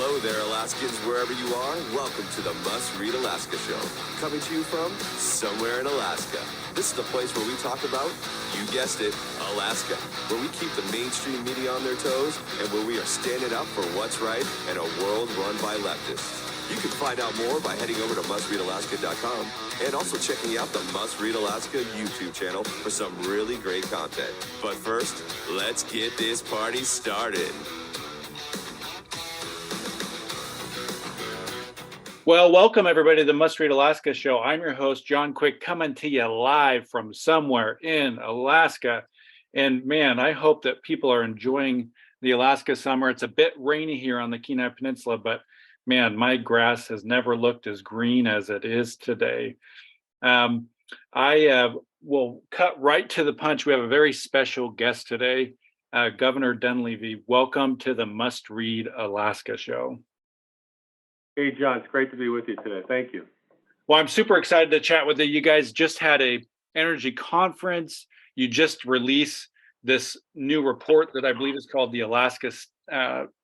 Hello there, Alaskans, wherever you are. Welcome to the Must Read Alaska Show. Coming to you from somewhere in Alaska. This is the place where we talk about, you guessed it, Alaska. Where we keep the mainstream media on their toes and where we are standing up for what's right in a world run by leftists. You can find out more by heading over to mustreadalaska.com and also checking out the Must Read Alaska YouTube channel for some really great content. But first, let's get this party started. Well, welcome everybody to the Must Read Alaska Show. I'm your host, John Quick, coming to you live from somewhere in Alaska. And man, I hope that people are enjoying the Alaska summer. It's a bit rainy here on the Kenai Peninsula, but man, my grass has never looked as green as it is today. I will cut right to the punch. We have a very special guest today, Governor Dunleavy. Welcome to the Must Read Alaska Show. Hey, John, it's great to be with you today. Thank you. Well, I'm super excited to chat with you. You guys just had a energy conference. You just released this new report that I believe is called the Alaska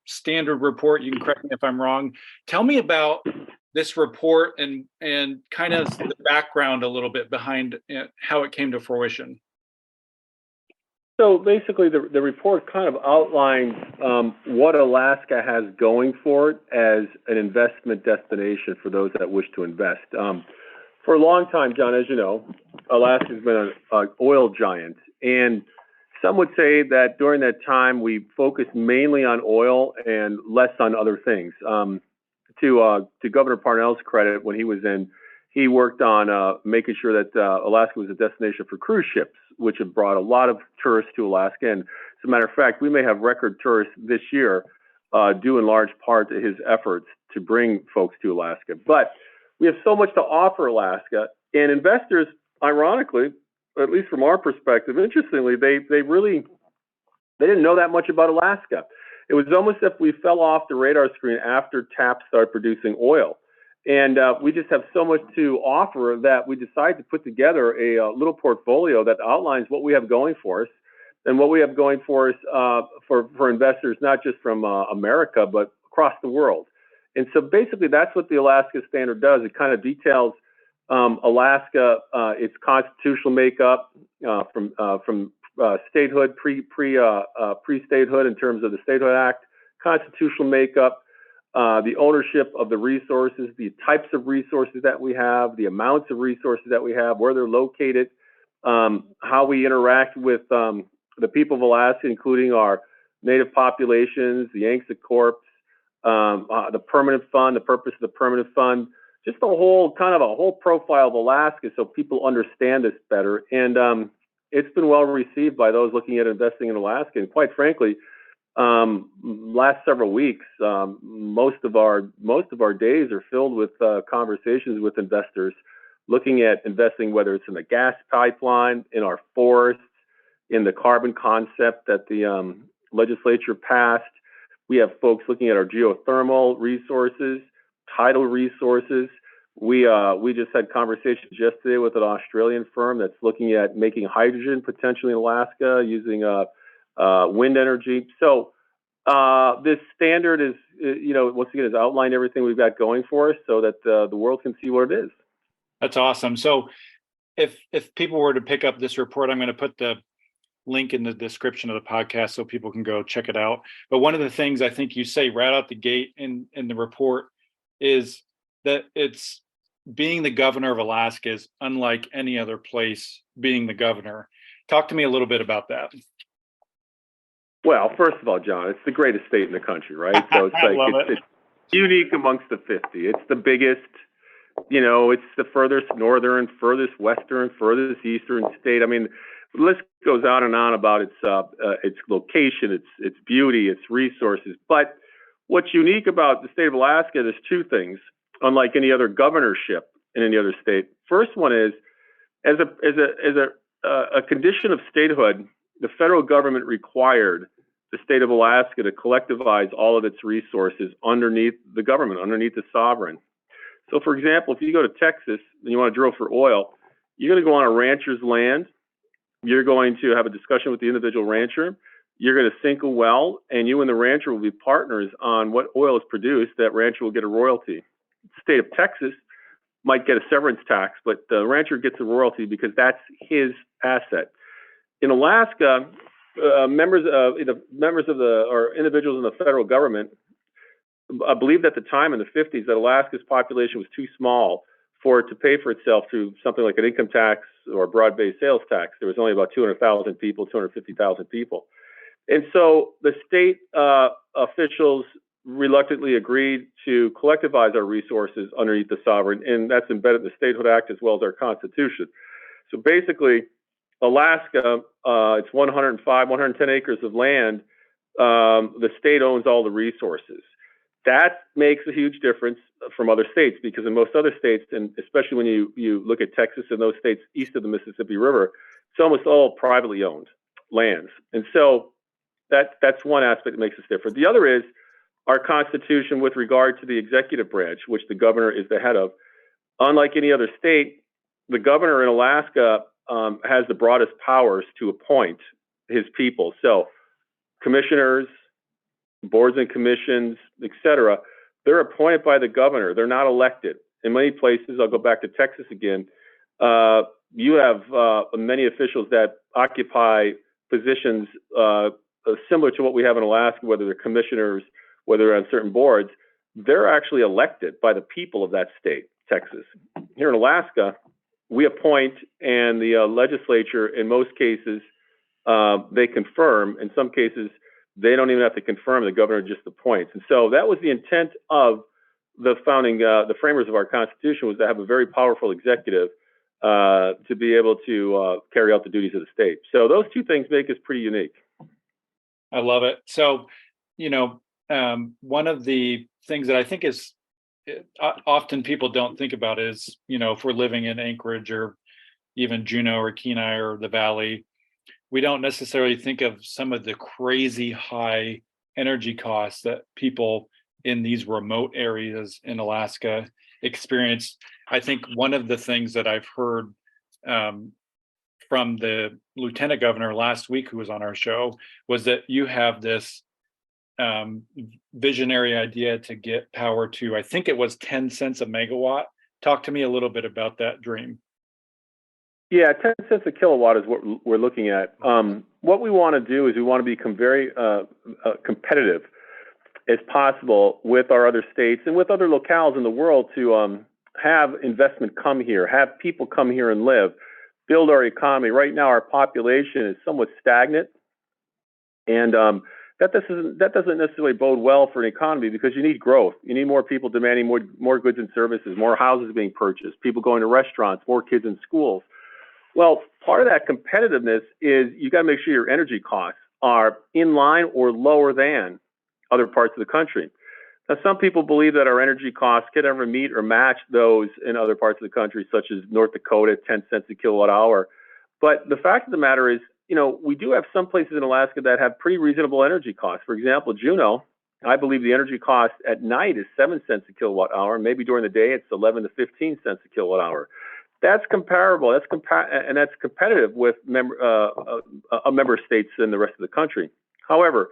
Standard Report. You can correct me if I'm wrong. Tell me about this report and kind of the background a little bit behind how it came to fruition. So basically, the report kind of outlines what Alaska has going for it as an investment destination for those that wish to invest. For a long time, John, as you know, Alaska has been an oil giant. And some would say that during that time, we focused mainly on oil and less on other things. To Governor Parnell's credit, when he was in, he worked on making sure that Alaska was a destination for cruise ships, which have brought a lot of tourists to Alaska. And as a matter of fact, we may have record tourists this year, due in large part to his efforts to bring folks to Alaska. But we have so much to offer Alaska, and investors, ironically, at least from our perspective, interestingly, they didn't know that much about Alaska. It was almost as if we fell off the radar screen after TAP started producing oil. And we just have so much to offer that we decided to put together a little portfolio that outlines what we have going for us and what we have going for us for investors, not just from America, but across the world. And so basically that's what the Alaska Standard does. It kind of details Alaska, its constitutional makeup from statehood, pre-statehood in terms of the Statehood Act, constitutional makeup, the ownership of the resources, the types of resources that we have, the amounts of resources that we have, where they're located, how we interact with the people of Alaska, including our native populations, the Yanksa Corps, the permanent fund, the purpose of the permanent fund, just a whole profile of Alaska so people understand this better. And it's been well received by those looking at investing in Alaska. And quite frankly, last several weeks, most of our days are filled with conversations with investors looking at investing, whether it's in the gas pipeline, in our forests, in the carbon concept that the legislature passed. We have folks looking at our geothermal resources, tidal resources. We just had conversations yesterday with an Australian firm that's looking at making hydrogen potentially in Alaska using wind energy. So this standard is, once again, has outlined everything we've got going for us so that the world can see what it is. That's awesome. So if people were to pick up this report, I'm going to put the link in the description of the podcast so people can go check it out. But one of the things I think you say right out the gate in the report is that it's being the governor of Alaska is unlike any other place being the governor. Talk to me a little bit about that. Well, first of all, John, it's the greatest state in the country, right? So it's like it's unique amongst the 50. It's the biggest, it's the furthest northern, furthest western, furthest eastern state. I mean, the list goes on and on about its location, its beauty, its resources. But what's unique about the state of Alaska, there's two things, unlike any other governorship in any other state. First one is, as a condition of statehood, the federal government required the state of Alaska to collectivize all of its resources underneath the government, underneath the sovereign. So, for example, if you go to Texas and you want to drill for oil, you're going to go on a rancher's land. You're going to have a discussion with the individual rancher. you're going to sink a well, and you and the rancher will be partners on what oil is produced. That rancher will get a royalty. The state of Texas might get a severance tax, but the rancher gets a royalty because that's his asset. In Alaska, members of the or individuals in the federal government, I believed at the time in the 50s that Alaska's population was too small for it to pay for itself through something like an income tax or a broad-based sales tax. There was only about 200,000 people, 250,000 people. And so the state officials reluctantly agreed to collectivize our resources underneath the sovereign, and that's embedded in the Statehood Act as well as our Constitution. So basically, Alaska, it's 110 acres of land. The state owns all the resources. That makes a huge difference from other states, because in most other states, and especially when you look at Texas and those states east of the Mississippi River, it's almost all privately owned lands. And so that's one aspect that makes us different. The other is our Constitution with regard to the executive branch, which the governor is the head of. Unlike any other state, the governor in Alaska has the broadest powers to appoint his people. So commissioners, boards and commissions, et cetera, they're appointed by the governor. They're not elected. In many places, I'll go back to Texas again, you have many officials that occupy positions similar to what we have in Alaska, whether they're commissioners, whether they're on certain boards. They're actually elected by the people of that state, Texas. Here in Alaska, we appoint, and the legislature, in most cases, they confirm. In some cases, they don't even have to confirm. The governor just appoints. And so that was the intent of the the framers of our Constitution, was to have a very powerful executive to be able to carry out the duties of the state. So those two things make us pretty unique. I love it. So, one of the things that I think is often people don't think about is, if we're living in Anchorage or even Juneau or Kenai or the Valley, we don't necessarily think of some of the crazy high energy costs that people in these remote areas in Alaska experience. I think one of the things that I've heard from the lieutenant governor last week, who was on our show, was that you have this visionary idea to get power to, I think it was 10 cents a megawatt. Talk to me a little bit about that dream. Yeah, 10 cents a kilowatt is what we're looking at. What we want to do is we want to become very competitive as possible with our other states and with other locales in the world to have investment come here, have people come here and live, build our economy. Right now, our population is somewhat stagnant, and that doesn't necessarily bode well for an economy, because you need growth. You need more people demanding more goods and services, more houses being purchased, people going to restaurants, more kids in schools. Well, part of that competitiveness is you got to make sure your energy costs are in line or lower than other parts of the country. Now, some people believe that our energy costs can never meet or match those in other parts of the country, such as North Dakota, 10 cents a kilowatt hour. But the fact of the matter is, we do have some places in Alaska that have pretty reasonable energy costs. For example, Juneau, I believe the energy cost at night is 7 cents a kilowatt hour. Maybe during the day, it's 11 to 15 cents a kilowatt hour. That's comparable. That's competitive with member states in the rest of the country. However,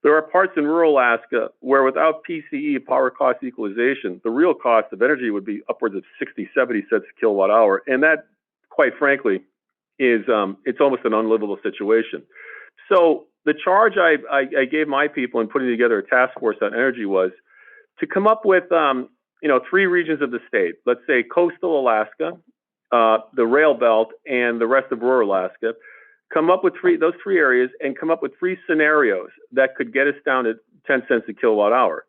there are parts in rural Alaska where without PCE, power cost equalization, the real cost of energy would be upwards of 60, 70 cents a kilowatt hour. And that, quite frankly, is it's almost an unlivable situation. So the charge I gave my people in putting together a task force on energy was to come up with 3 regions of the state. Let's say coastal Alaska, the rail belt, and the rest of rural Alaska. Come up with those three areas and come up with 3 scenarios that could get us down to 10 cents a kilowatt hour.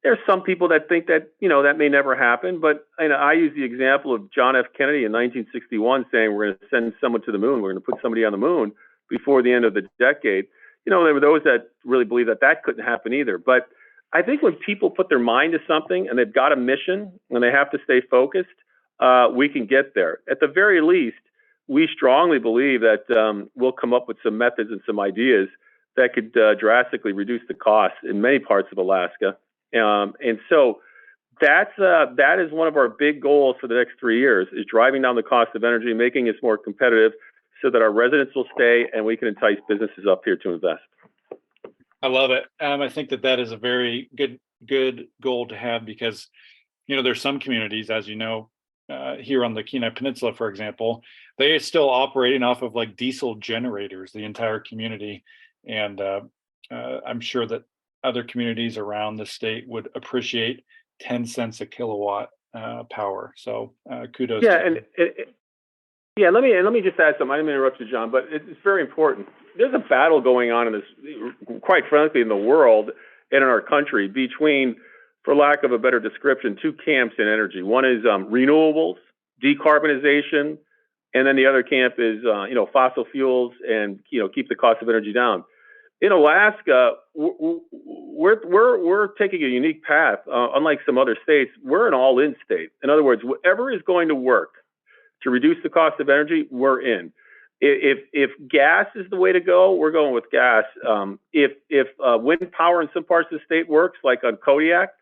There's some people that think that, that may never happen, but I use the example of John F. Kennedy in 1961 saying we're going to send someone to the moon. We're going to put somebody on the moon before the end of the decade. There were those that really believe that couldn't happen either. But I think when people put their mind to something and they've got a mission and they have to stay focused, we can get there. At the very least, we strongly believe that we'll come up with some methods and some ideas that could drastically reduce the costs in many parts of Alaska. And so that is one of our big goals for the next 3 years, is driving down the cost of energy, making us more competitive, so that our residents will stay and we can entice businesses up here to invest. I love it. I think that is a very good goal to have because, there's some communities, as you know, here on the Kenai Peninsula, for example, they are still operating off of like diesel generators, the entire community. And I'm sure that other communities around the state would appreciate 10 cents a kilowatt power. So kudos. Yeah, to and yeah, let me just add something. I didn't mean to interrupt you, John, but it's very important. There's a battle going on in this, quite frankly, in the world and in our country between, for lack of a better description, two camps in energy. One is renewables, decarbonization, and then the other camp is fossil fuels and keep the cost of energy down. In Alaska, we're taking a unique path. Unlike some other states, we're an all-in state. In other words, whatever is going to work to reduce the cost of energy, we're in. If gas is the way to go, we're going with gas. If wind power in some parts of the state works, like on Kodiak's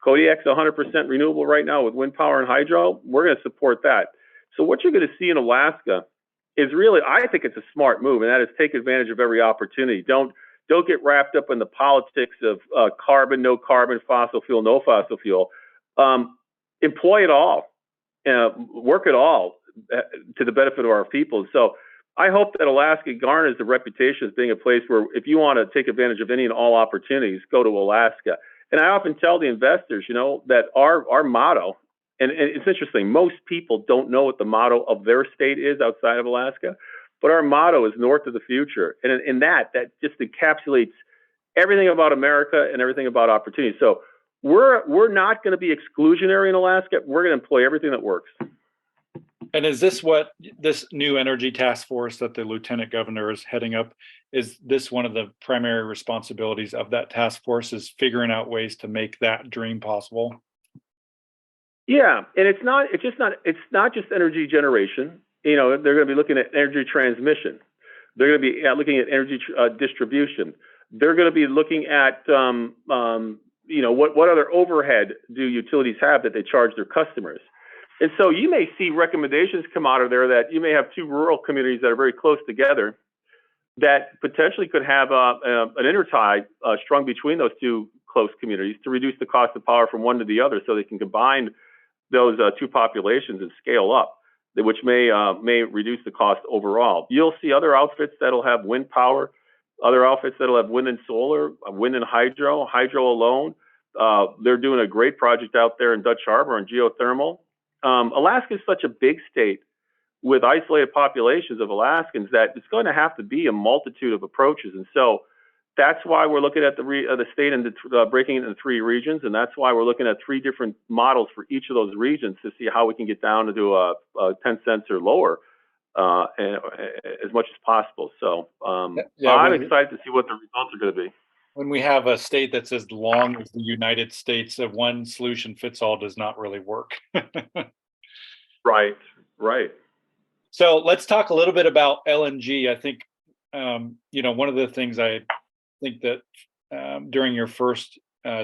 100% renewable right now with wind power and hydro, we're going to support that. So what you're going to see in Alaska is really, I think it's a smart move, and that is take advantage of every opportunity. Don't get wrapped up in the politics of carbon, no carbon, fossil fuel, no fossil fuel. Employ it all, work it all to the benefit of our people. So I hope that Alaska garners the reputation as being a place where if you want to take advantage of any and all opportunities, go to Alaska. And I often tell the investors, that our motto, and it's interesting, most people don't know what the motto of their state is outside of Alaska, but our motto is North of the Future. And in that just encapsulates everything about America and everything about opportunity. So we're not going to be exclusionary in Alaska. We're going to employ everything that works. And is this what this new energy task force that the lieutenant governor is heading up, is this one of the primary responsibilities of that task force, is figuring out ways to make that dream possible? Yeah, and it's not just energy generation. They're going to be looking at energy transmission. They're going to be looking at energy distribution. They're going to be looking at what other overhead do utilities have that they charge their customers. And so you may see recommendations come out of there that you may have two rural communities that are very close together that potentially could have an intertie strung between those two close communities to reduce the cost of power from one to the other, so they can combine those two populations and scale up, which may reduce the cost overall. You'll see other outfits that'll have wind power, other outfits that'll have wind and solar, wind and hydro alone. They're doing a great project out there in Dutch Harbor on geothermal. Alaska is such a big state with isolated populations of Alaskans that it's going to have to be a multitude of approaches. And so that's why we're looking at the state and breaking it into three regions. And that's why we're looking at three different models for each of those regions to see how we can get down to do a 10 cents or lower as much as possible. So I'm excited to see what the results are going to be. When we have a state that's as long as the United States, one solution fits all does not really work. Right. So let's talk a little bit about LNG. I think, one of the things I think that during your first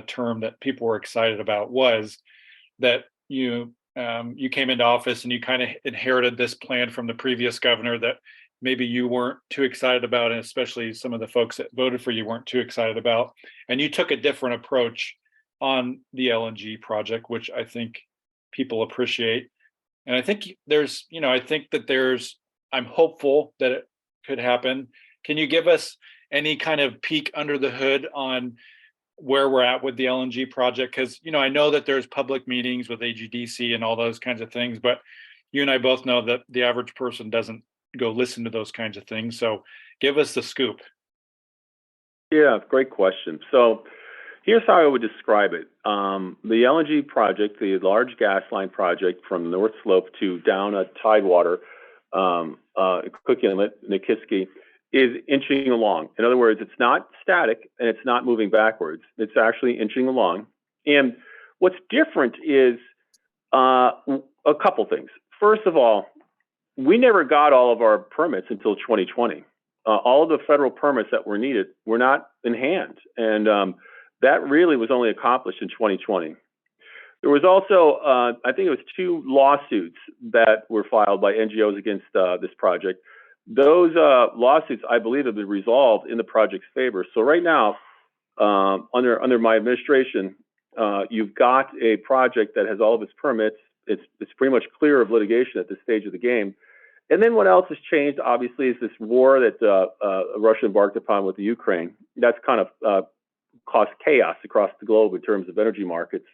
term that people were excited about was that you came into office and you kind of inherited this plan from the previous governor that maybe you weren't too excited about, and especially some of the folks that voted for you weren't too excited about. And you took a different approach on the LNG project, which I think people appreciate. And I think I'm hopeful that it could happen. Can you give us any kind of peek under the hood on where we're at with the LNG project? Because, I know that there's public meetings with AGDC and all those kinds of things, but you and I both know that the average person doesn't go listen to those kinds of things. So give us the scoop. Yeah, great question. So here's how I would describe it. The LNG project, the large gas line project from North Slope to down at Tidewater, Cook Inlet, Nikiski, is inching along. In other words, it's not static and it's not moving backwards. It's actually inching along. And what's different is a couple things. First of all, we never got all of our permits until 2020. All of the federal permits that were needed were not in hand. And that really was only accomplished in 2020. There was also, I think it was 2 lawsuits that were filed by NGOs against this project. those lawsuits, I believe, have been resolved in the project's favor. So right now, under my administration, you've got a project that has all of its permits. It's pretty much clear of litigation at this stage of the game. And then what else has changed, obviously, is this war that Russia embarked upon with the Ukraine. That's kind of caused chaos across the globe in terms of energy markets.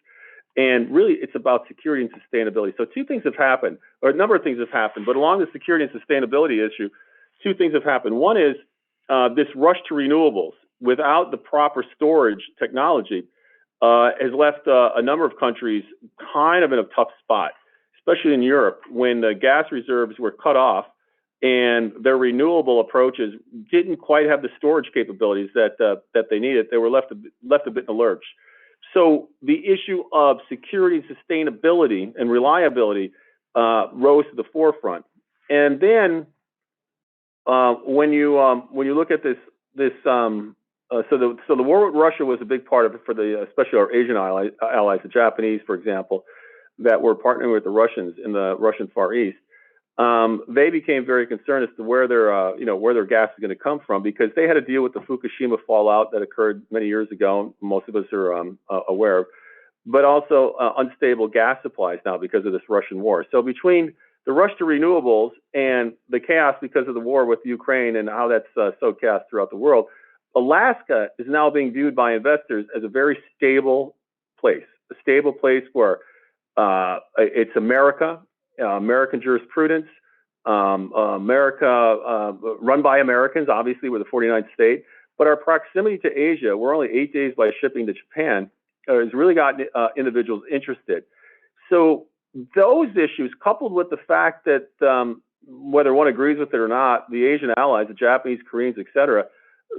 And really, it's about security and sustainability. So two things have happened, or a number of things have happened. But along the security and sustainability issue, two things have happened. One is this rush to renewables without the proper storage technology has left a number of countries kind of in a tough spot, especially in Europe, when the gas reserves were cut off and their renewable approaches didn't quite have the storage capabilities that they needed. They were left a bit in the lurch. So the issue of security and sustainability and reliability rose to the forefront. And then when you look at this, so the war with Russia was a big part of it for especially our Asian allies, the Japanese, for example, that were partnering with the Russians in the Russian Far East. They became very concerned as to where their gas is going to come from, because they had to deal with the Fukushima fallout that occurred many years ago. Most of us are aware of, but also unstable gas supplies now because of this Russian war. So between the rush to renewables and the chaos because of the war with Ukraine and how that's sowed chaos throughout the world, Alaska is now being viewed by investors as a very stable place where it's America, American jurisprudence, America run by Americans, obviously we're the 49th state, but our proximity to Asia, we're only 8 days by shipping to Japan, has really gotten individuals interested. So those issues, coupled with the fact that whether one agrees with it or not, the Asian allies, the Japanese, Koreans, et cetera,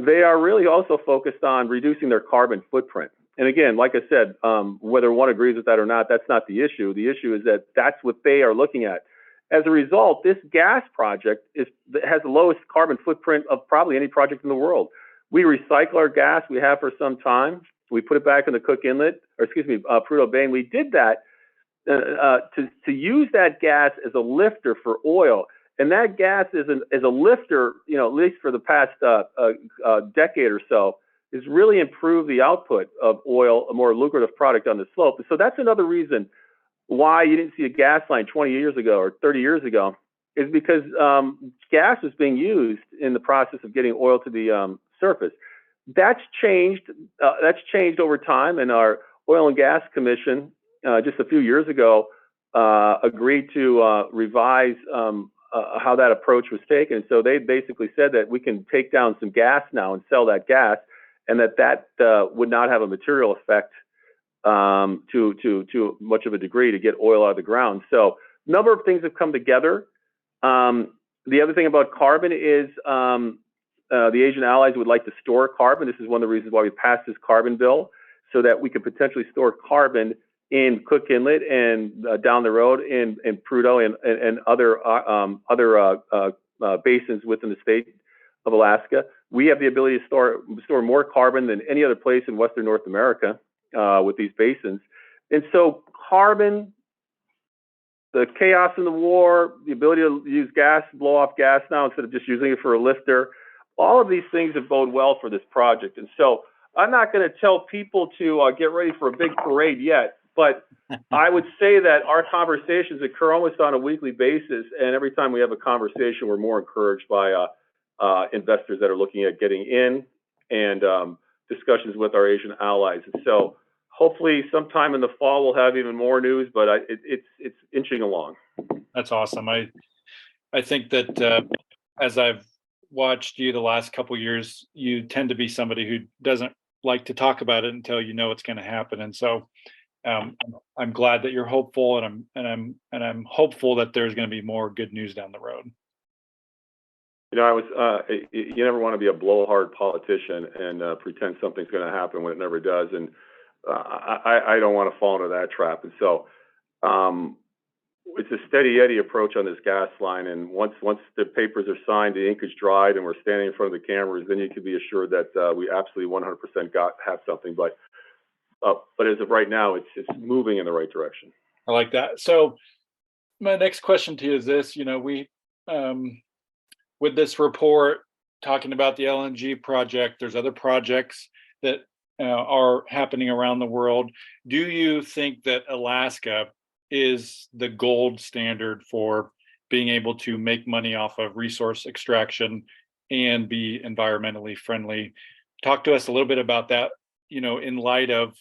they are really also focused on reducing their carbon footprint. And again, like I said, whether one agrees with that or not, that's not the issue. The issue is that that's what they are looking at. As a result, this gas project has the lowest carbon footprint of probably any project in the world. We recycle our gas, we have for some time. We put it back in the Cook Inlet, Prudhoe Bay, and we did that to use that gas as a lifter for oil. And that gas is a lifter, at least for the past decade or so, has really improved the output of oil, a more lucrative product on the slope. So that's another reason why you didn't see a gas line 20 years ago or 30 years ago, is because gas was being used in the process of getting oil to the surface. That's changed. That's changed over time, and our Oil and Gas Commission just a few years ago agreed to revise how that approach was taken. So they basically said that we can take down some gas now and sell that gas, and that would not have a material effect to much of a degree to get oil out of the ground. So a number of things have come together. The other thing about carbon is the Asian allies would like to store carbon. This is one of the reasons why we passed this carbon bill, so that we could potentially store carbon in Cook Inlet and down the road in Prudhoe and other basins within the state of Alaska. We have the ability to store more carbon than any other place in Western North America with these basins. And so carbon, the chaos in the war, the ability to use gas, blow off gas now instead of just using it for a lifter, all of these things have bode well for this project. And so I'm not going to tell people to get ready for a big parade yet, but I would say that our conversations occur almost on a weekly basis, and every time we have a conversation, we're more encouraged by investors that are looking at getting in, and discussions with our Asian allies. And so hopefully sometime in the fall we'll have even more news, but it's inching along. That's awesome. I think that as I've watched you the last couple of years, you tend to be somebody who doesn't like to talk about it until you know it's going to happen. And so I'm glad that you're hopeful, and I'm hopeful that there's going to be more good news down the road. You never want to be a blowhard politician and pretend something's going to happen when it never does. And I don't want to fall into that trap. And so it's a steady Eddie approach on this gas line. And once the papers are signed, the ink is dried, and we're standing in front of the cameras, then you can be assured that we absolutely 100% have something. But as of right now, it's moving in the right direction. I like that. So my next question to you is this: we with this report talking about the LNG project, there's other projects that are happening around the world. Do you think that Alaska is the gold standard for being able to make money off of resource extraction and be environmentally friendly? Talk to us a little bit about that, in light of,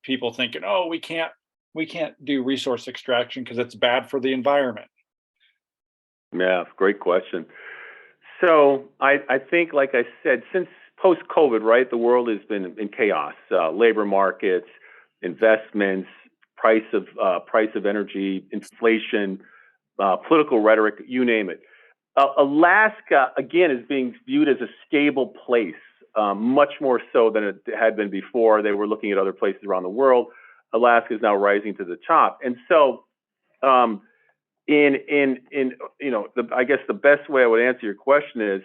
people thinking, oh, we can't do resource extraction because it's bad for the environment. Yeah, great question. So I think, like I said, since post-COVID, right, the world has been in chaos. Labor markets, investments, price of energy, inflation, political rhetoric, you name it. Alaska, again, is being viewed as a stable place, much more so than it had been before. They were looking at other places around the world. Alaska is now rising to the top, and so I guess the best way I would answer your question is,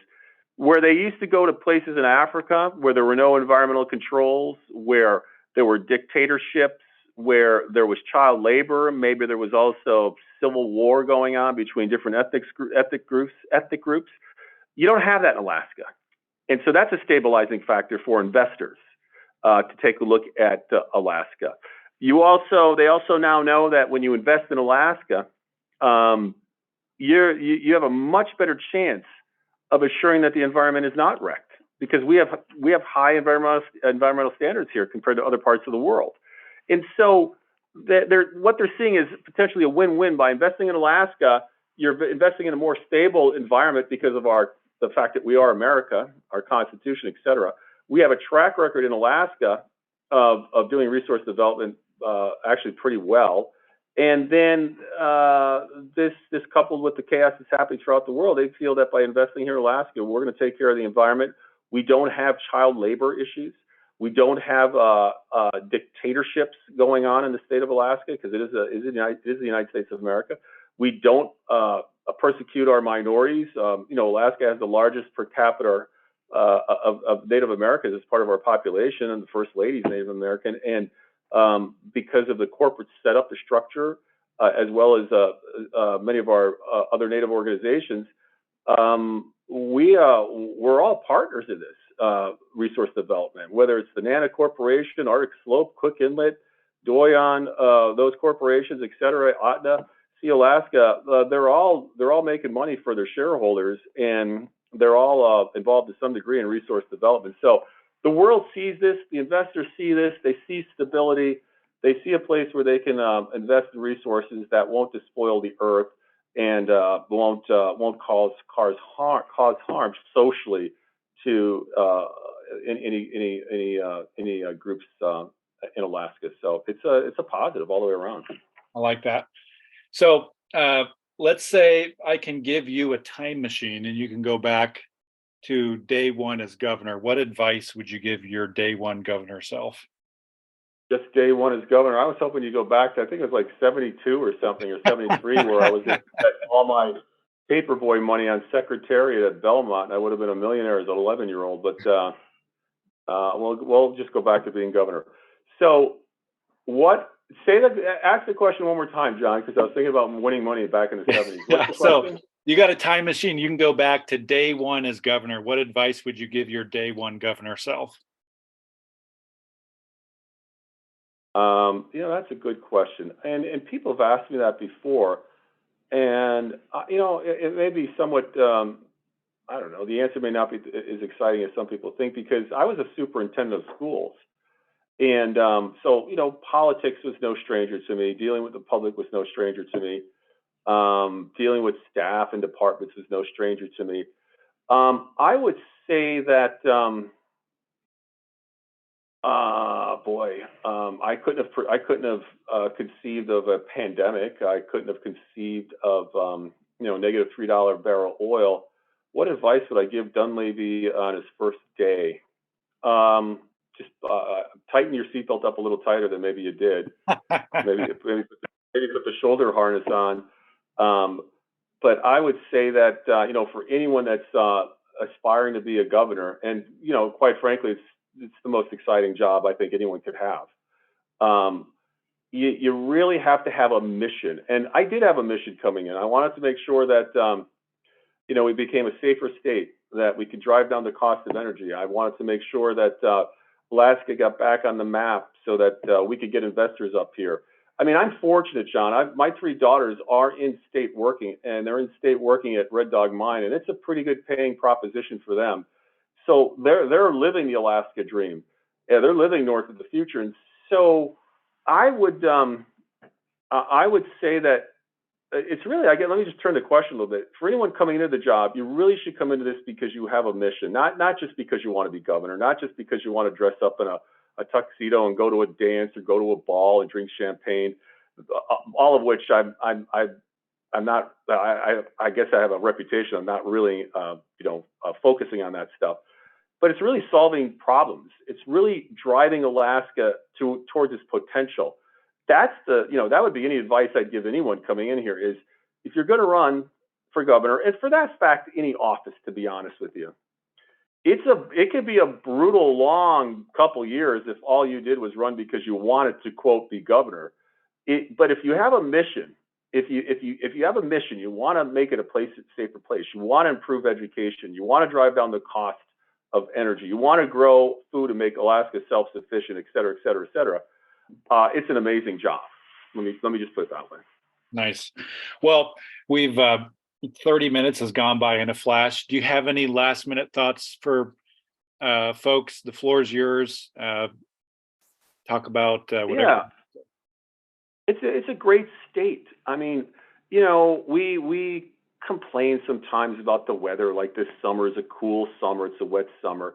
where they used to go to places in Africa where there were no environmental controls, where there were dictatorships, where there was child labor, maybe there was also civil war going on between different ethnic groups. You don't have that in Alaska, and so that's a stabilizing factor for investors to take a look at Alaska. They also now know that when you invest in Alaska, you have a much better chance of assuring that the environment is not wrecked, because we have high environmental standards here compared to other parts of the world. And so what they're seeing is potentially a win-win. By investing in Alaska, you're investing in a more stable environment because of the fact that we are America, our Constitution, et cetera. We have a track record in Alaska of doing resource development actually pretty well. And then this coupled with the chaos that's happening throughout the world, they feel that by investing here in Alaska, we're going to take care of the environment. We don't have child labor issues. We don't have dictatorships going on in the state of Alaska, because it is the United States of America. We don't persecute our minorities. Alaska has the largest per capita of Native Americans as part of our population, and the First Lady is Native American. And because of the corporate setup, the structure, as well as many of our other Native organizations, we're all partners in this resource development, whether it's the Nana Corporation, Arctic Slope, Cook Inlet, Doyon, those corporations, et cetera, Atna, Sea Alaska. They're all making money for their shareholders, and they're all involved to some degree in resource development. So the world sees this, the investors see this, they see stability, they see a place where they can invest in resources that won't despoil the earth and won't cause harm socially to any groups in Alaska. So it's a positive all the way around. I like that. So let's say I can give you a time machine and you can go back to day one as governor. What advice would you give your day one governor self? Just day one as governor. I was hoping you go back to, I think it was like 72 or something, or 73, where I was going to spend all my paperboy money on secretariat at Belmont, and I would have been a millionaire as an 11-year-old. But we'll just go back to being governor. So ask the question one more time, John, because I was thinking about winning money back in the 70s. Yeah, so you got a time machine. You can go back to day one as governor. What advice would you give your day one governor self? That's a good question. And people have asked me that before. And, it may be somewhat, I don't know, the answer may not be as exciting as some people think, because I was a superintendent of schools. And so, politics was no stranger to me. Dealing with the public was no stranger to me. Dealing with staff and departments was no stranger to me. I would say that, I couldn't have conceived of a pandemic. I couldn't have conceived of, negative $3 barrel oil. What advice would I give Dunleavy on his first day? Just tighten your seatbelt up a little tighter than maybe you did. maybe put the shoulder harness on. But I would say that for anyone that's aspiring to be a governor, and quite frankly, it's the most exciting job I think anyone could have. You really have to have a mission, and I did have a mission coming in. I wanted to make sure that we became a safer state, that we could drive down the cost of energy. I wanted to make sure that Alaska got back on the map so that we could get investors up here. I mean, I'm fortunate, John. My 3 daughters are in state working, and they're in state working at Red Dog Mine, and it's a pretty good paying proposition for them. So they're living the Alaska dream. Yeah, they're living north of the future, and so I would say that it's really, let me just turn the question a little bit. For anyone coming into the job, you really should come into this because you have a mission, not just because you want to be governor, not just because you want to dress up in a tuxedo and go to a dance or go to a ball and drink champagne, all of which I'm not. I guess I have a reputation. I'm not really, focusing on that stuff. But it's really solving problems. It's really driving Alaska towards its potential. That's that would be any advice I'd give anyone coming in here is, if you're going to run for governor, and for that fact, any office, to be honest with you, it could be a brutal, long couple years if all you did was run because you wanted to, quote, be governor. But if you have a mission, if you have a mission, you want to make it a safer place. You want to improve education. You want to drive down the cost of energy. You want to grow food and make Alaska self-sufficient, et cetera, et cetera, et cetera. It's an amazing job. Let me just put it that way. Nice. Well, we've 30 minutes has gone by in a flash. Do you have any last minute thoughts for folks? The floor is yours. Talk about whatever. Yeah, it's a great state. I mean, we complain sometimes about the weather, like this summer is a cool summer, it's a wet summer.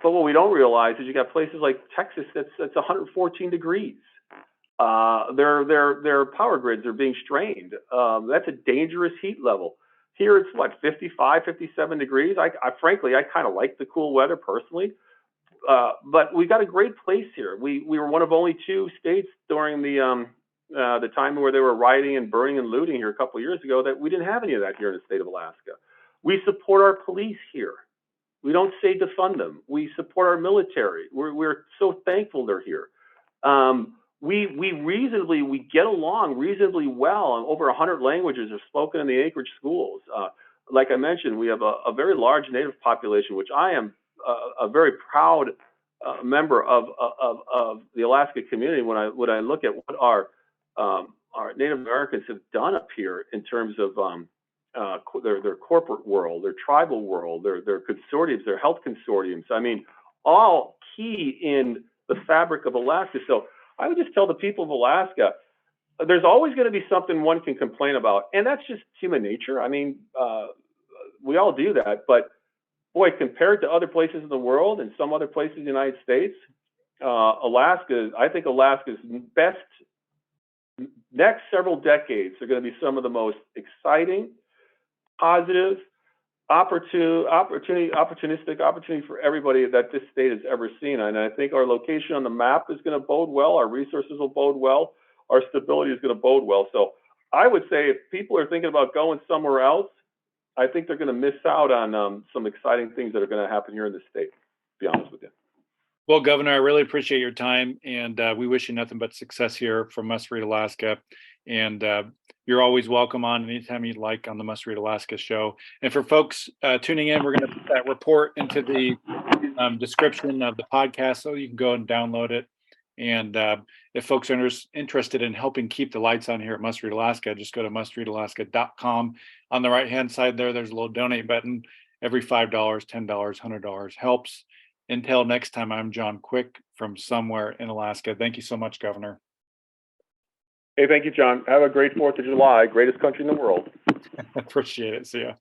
But what we don't realize is you got places like Texas that's 114 degrees. Their power grids are being strained. That's a dangerous heat level. Here it's 55, 57 degrees. I frankly, I kind of like the cool weather personally. But we got a great place here. We were one of only 2 states during the time where they were rioting and burning and looting here a couple of years ago that we didn't have any of that here in the state of Alaska. We support our police here. We don't say defund them. We support our military. We're so thankful they're here. We get along reasonably well, and over 100 languages are spoken in the Anchorage schools. Like I mentioned, we have a very large Native population, which I am a very proud member of the Alaska community. When I look at what our Native Americans have done up here in terms of their corporate world, their tribal world, their consortiums, their health consortiums. I mean, all key in the fabric of Alaska. So I would just tell the people of Alaska, there's always going to be something one can complain about, and that's just human nature. I mean, we all do that, but boy, compared to other places in the world and some other places in the United States, I think Alaska's best next several decades are going to be some of the most exciting, positive, opportunity for everybody that this state has ever seen. And I think our location on the map is going to bode well. Our resources will bode well. Our stability is going to bode well. So I would say if people are thinking about going somewhere else, I think they're going to miss out on some exciting things that are going to happen here in the state, to be honest with you. Well, Governor, I really appreciate your time, and we wish you nothing but success here from Must Read Alaska. And you're always welcome on anytime you'd like on the Must Read Alaska show. And for folks tuning in, we're going to put that report into the description of the podcast so you can go and download it. And if folks are interested in helping keep the lights on here at Must Read Alaska, just go to mustreadalaska.com. On the right-hand side there's a little donate button. Every $5, $10, $100 helps. Until next time, I'm John Quick from somewhere in Alaska. Thank you so much, Governor. Hey, thank you, John. Have a great 4th of July. Greatest country in the world. Appreciate it. See ya.